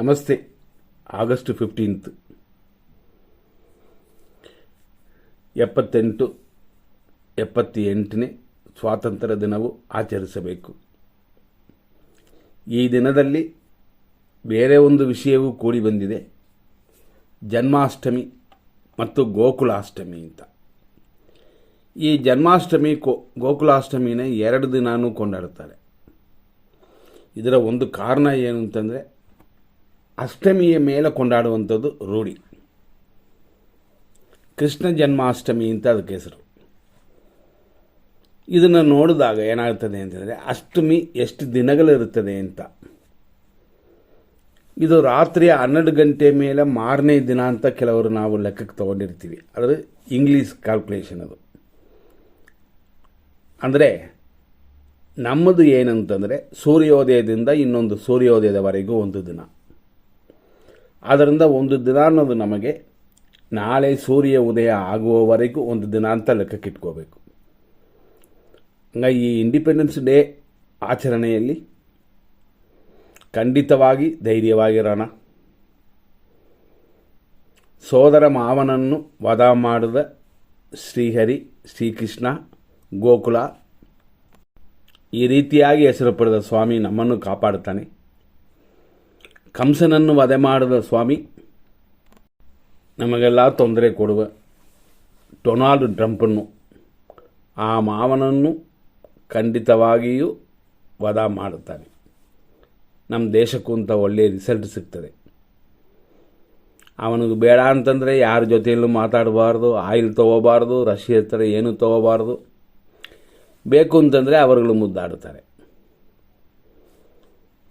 ನಮಸ್ತೆ. ಆಗಸ್ಟ್ 15 78ನೇ ಸ್ವಾತಂತ್ರ್ಯ ದಿನವು ಆಚರಿಸಬೇಕು. ಈ ದಿನದಲ್ಲಿ ಬೇರೆ ಒಂದು ವಿಷಯವೂ ಕೂಡಿ ಬಂದಿದೆ, ಜನ್ಮಾಷ್ಟಮಿ ಮತ್ತು ಗೋಕುಲಾಷ್ಟಮಿ ಅಂತ. ಈ ಜನ್ಮಾಷ್ಟಮಿ ಗೋಕುಲಾಷ್ಟಮಿನ 2 ದಿನಾನೂ ಕೊಂಡಾಡುತ್ತಾರೆ. ಇದರ ಒಂದು ಕಾರಣ ಏನು ಅಂತಂದರೆ, ಅಷ್ಟಮಿಯ ಮೇಲೆ ಕೊಂಡಾಡುವಂಥದ್ದು ರೂಢಿ. ಕೃಷ್ಣ ಜನ್ಮಾಷ್ಟಮಿ ಅಂತ ಅದಕ್ಕೆ ಹೆಸರು. ಇದನ್ನು ನೋಡಿದಾಗ ಏನಾಗ್ತದೆ ಅಂತಂದರೆ, ಅಷ್ಟಮಿ ಎಷ್ಟು ದಿನಗಳಿರುತ್ತದೆ ಅಂತ. ಇದು ರಾತ್ರಿ 12 ಗಂಟೆ ಮೇಲೆ ಮಾರನೇ ದಿನ ಅಂತ ಕೆಲವರು ನಾವು ಲೆಕ್ಕಕ್ಕೆ ತೊಗೊಂಡಿರ್ತೀವಿ. ಆದರೆ ಇಂಗ್ಲೀಷ್ ಕ್ಯಾಲ್ಕುಲೇಷನ್ ಅದು. ಅಂದರೆ ನಮ್ಮದು ಏನಂತಂದರೆ, ಸೂರ್ಯೋದಯದಿಂದ ಇನ್ನೊಂದು ಸೂರ್ಯೋದಯದವರೆಗೂ ಒಂದು ದಿನ. ಆದ್ದರಿಂದ ಒಂದು ದಿನ ಅನ್ನೋದು ನಮಗೆ ನಾಳೆ ಸೂರ್ಯ ಉದಯ ಆಗುವವರೆಗೂ ಒಂದು ದಿನ ಅಂತ ಲೆಕ್ಕಕ್ಕಿಟ್ಕೋಬೇಕು. ಹಂಗಾಗಿ ಈ ಇಂಡಿಪೆಂಡೆನ್ಸ್ ಡೇ ಆಚರಣೆಯಲ್ಲಿ ಖಂಡಿತವಾಗಿ ಧೈರ್ಯವಾಗಿರೋಣ. ಸೋದರ ಮಾವನನ್ನು ವಧ ಮಾಡಿದ ಶ್ರೀಹರಿ, ಶ್ರೀಕೃಷ್ಣ, ಗೋಕುಲ ಈ ರೀತಿಯಾಗಿ ಹೆಸರು ಪಡೆದ ಸ್ವಾಮಿ ನಮ್ಮನ್ನು ಕಾಪಾಡುತ್ತಾನೆ. ಕಂಸನನ್ನು ವಧೆ ಮಾಡಿದ ಸ್ವಾಮಿ ನಮಗೆಲ್ಲ ತೊಂದರೆ ಕೊಡುವ ಡೊನಾಲ್ಡ್ ಟ್ರಂಪನ್ನು, ಆ ಮಾವನನ್ನು ಖಂಡಿತವಾಗಿಯೂ ವಧ ಮಾಡುತ್ತಾನೆ. ನಮ್ಮ ದೇಶಕ್ಕೂ ಅಂತ ಒಳ್ಳೆಯ ರಿಸಲ್ಟ್ ಸಿಗ್ತದೆ. ಅವನಿಗೆ ಬೇಡ ಅಂತಂದರೆ ಯಾರ ಜೊತೆಯಲ್ಲೂ ಮಾತಾಡಬಾರ್ದು, ಆಯಿಲ್ ತೊಗೋಬಾರ್ದು, ರಷ್ಯಾ ಥರ ಏನೂ ತೊಗೋಬಾರ್ದು. ಬೇಕು ಅಂತಂದರೆ ಅವರುಗಳು ಮುದ್ದಾಡುತ್ತಾರೆ.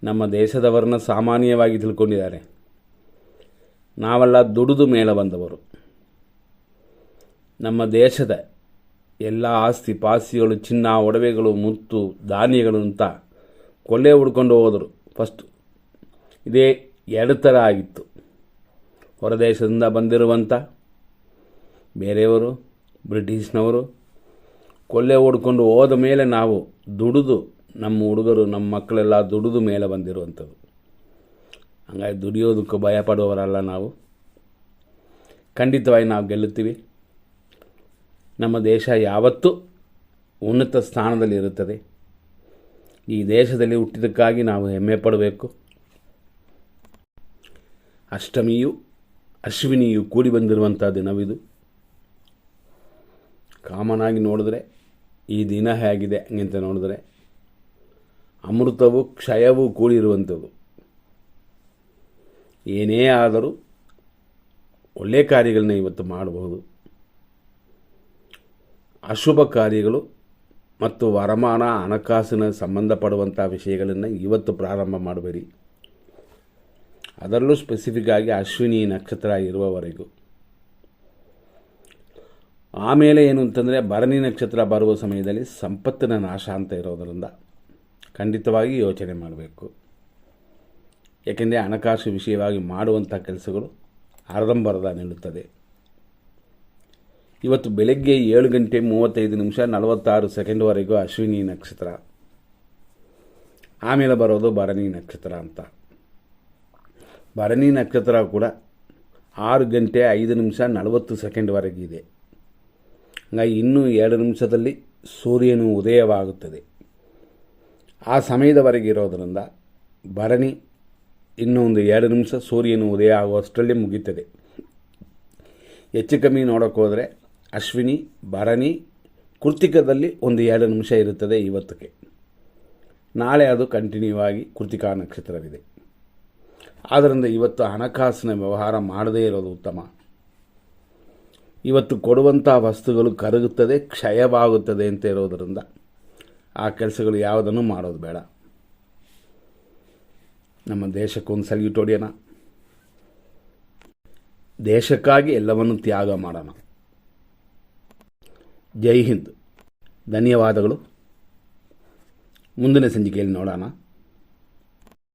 ನಮ್ಮ ದೇಶದವರನ್ನ ಸಾಮಾನ್ಯವಾಗಿ ತಿಳ್ಕೊಂಡಿದ್ದಾರೆ. ನಾವೆಲ್ಲ ದುಡಿದು ಮೇಲೆ ಬಂದವರು. ನಮ್ಮ ದೇಶದ ಎಲ್ಲ ಆಸ್ತಿ ಪಾಸ್ತಿಗಳು, ಚಿನ್ನ, ಒಡವೆಗಳು, ಮುತ್ತು, ಧಾನ್ಯಗಳು ಅಂತ ಕೊಳ್ಳೆ ಹುಡ್ಕೊಂಡು ಹೋದರು. ಫಸ್ಟು ಇದೇ ಎಡತರ ಆಗಿತ್ತು. ಹೊರದೇಶದಿಂದ ಬಂದಿರುವಂಥ ಬೇರೆಯವರು, ಬ್ರಿಟಿಷ್ನವರು ಕೊಳ್ಳೆ ಹೊಡ್ಕೊಂಡು ಹೋದ ಮೇಲೆ ನಾವು ದುಡಿದು, ನಮ್ಮ ಹುಡುಗರು, ನಮ್ಮ ಮಕ್ಕಳೆಲ್ಲ ದುಡಿದು ಮೇಲೆ ಬಂದಿರುವಂಥದ್ದು. ಹಂಗಾಗಿ ದುಡಿಯೋದಕ್ಕೆ ಭಯ ಪಡುವವರಲ್ಲ ನಾವು. ಖಂಡಿತವಾಗಿ ನಾವು ಗೆಲ್ಲುತ್ತೀವಿ. ನಮ್ಮ ದೇಶ ಯಾವತ್ತೂ ಉನ್ನತ ಸ್ಥಾನದಲ್ಲಿ ಇರುತ್ತದೆ. ಈ ದೇಶದಲ್ಲಿ ಹುಟ್ಟಿದ್ದಕ್ಕಾಗಿ ನಾವು ಹೆಮ್ಮೆ ಪಡಬೇಕು. ಅಷ್ಟಮಿಯು ಅಶ್ವಿನಿಯು ಕೂಡಿ ಬಂದಿರುವಂಥ ದಿನವಿದು. ಕಾಮನಾಗಿ ನೋಡಿದ್ರೆ ಈ ದಿನ ಹೇಗಿದೆ ಹಂಗಂತ ನೋಡಿದ್ರೆ, ಅಮೃತವು ಕ್ಷಯವೂ ಕೂಡಿರುವಂಥದ್ದು. ಏನೇ ಆದರೂ ಒಳ್ಳೆಯ ಕಾರ್ಯಗಳನ್ನ ಇವತ್ತು ಮಾಡಬಹುದು. ಅಶುಭ ಕಾರ್ಯಗಳು ಮತ್ತು ವರಮಾನ, ಹಣಕಾಸಿನ ಸಂಬಂಧಪಡುವಂಥ ವಿಷಯಗಳನ್ನು ಇವತ್ತು ಪ್ರಾರಂಭ ಮಾಡಬೇಡಿ. ಅದರಲ್ಲೂ ಸ್ಪೆಸಿಫಿಕ್ ಆಗಿ ಅಶ್ವಿನಿ ನಕ್ಷತ್ರ ಇರುವವರೆಗೂ. ಆಮೇಲೆ ಏನು ಅಂತಂದರೆ, ಭರಣಿ ನಕ್ಷತ್ರ ಬರುವ ಸಮಯದಲ್ಲಿ ಸಂಪತ್ತಿನ ನಾಶ ಅಂತ ಇರೋದರಿಂದ ಖಂಡಿತವಾಗಿ ಯೋಚನೆ ಮಾಡಬೇಕು. ಏಕೆಂದರೆ ಹಣಕಾಸು ವಿಷಯವಾಗಿ ಮಾಡುವಂಥ ಕೆಲಸಗಳು ಅರ್ಧಂಬರ್ಧ ನಿಲ್ಲುತ್ತದೆ. ಇವತ್ತು ಬೆಳಗ್ಗೆ 7 ಗಂಟೆ 35 ನಿಮಿಷ 46 ಸೆಕೆಂಡ್ವರೆಗೂ ಅಶ್ವಿನಿ ನಕ್ಷತ್ರ, ಆಮೇಲೆ ಬರೋದು ಭರಣಿ ನಕ್ಷತ್ರ ಅಂತ. ಭರಣಿ ನಕ್ಷತ್ರ ಕೂಡ 6 ಗಂಟೆ 5 ನಿಮಿಷ 40 ಸೆಕೆಂಡ್ವರೆಗಿದೆ. ಹಂಗಾಗಿ ಇನ್ನೂ 2 ನಿಮಿಷದಲ್ಲಿ ಸೂರ್ಯನು ಉದಯವಾಗುತ್ತದೆ. ಆ ಸಮಯದವರೆಗೆ ಇರೋದರಿಂದ ಭರಣಿ ಇನ್ನೊಂದು 2 ನಿಮಿಷ ಸೂರ್ಯನು ಉದಯ ಆಗುವಷ್ಟರಲ್ಲಿ ಮುಗೀತದೆ. ಹೆಚ್ಚು ಕಮ್ಮಿ ನೋಡೋಕೆ ಹೋದರೆ ಅಶ್ವಿನಿ, ಭರಣಿ, ಕೃತಿಕದಲ್ಲಿ ಒಂದು 2 ನಿಮಿಷ ಇರುತ್ತದೆ ಇವತ್ತಿಗೆ. ನಾಳೆ ಅದು ಕಂಟಿನ್ಯೂ ಆಗಿ ಕೃತಿಕಾ ನಕ್ಷತ್ರವಿದೆ. ಆದ್ದರಿಂದ ಇವತ್ತು ಹಣಕಾಸಿನ ವ್ಯವಹಾರ ಮಾಡದೇ ಇರೋದು ಉತ್ತಮ. ಇವತ್ತು ಕೊಡುವಂಥ ವಸ್ತುಗಳು ಕರಗುತ್ತದೆ, ಕ್ಷಯವಾಗುತ್ತದೆ ಅಂತ ಇರೋದರಿಂದ ಆ ಕೆಲಸಗಳು ಯಾವುದನ್ನು ಮಾಡೋದು ಬೇಡ. ನಮ್ಮ ದೇಶಕ್ಕೊಂದು ಸಲ್ಯೂಟ್ ಹೊಡೆಯೋಣ. ದೇಶಕ್ಕಾಗಿ ಎಲ್ಲವನ್ನು ತ್ಯಾಗ ಮಾಡೋಣ. ಜೈ ಹಿಂದ್. ಧನ್ಯವಾದಗಳು. ಮುಂದಿನ ಸಂಚಿಕೆಯಲ್ಲಿ ನೋಡೋಣ.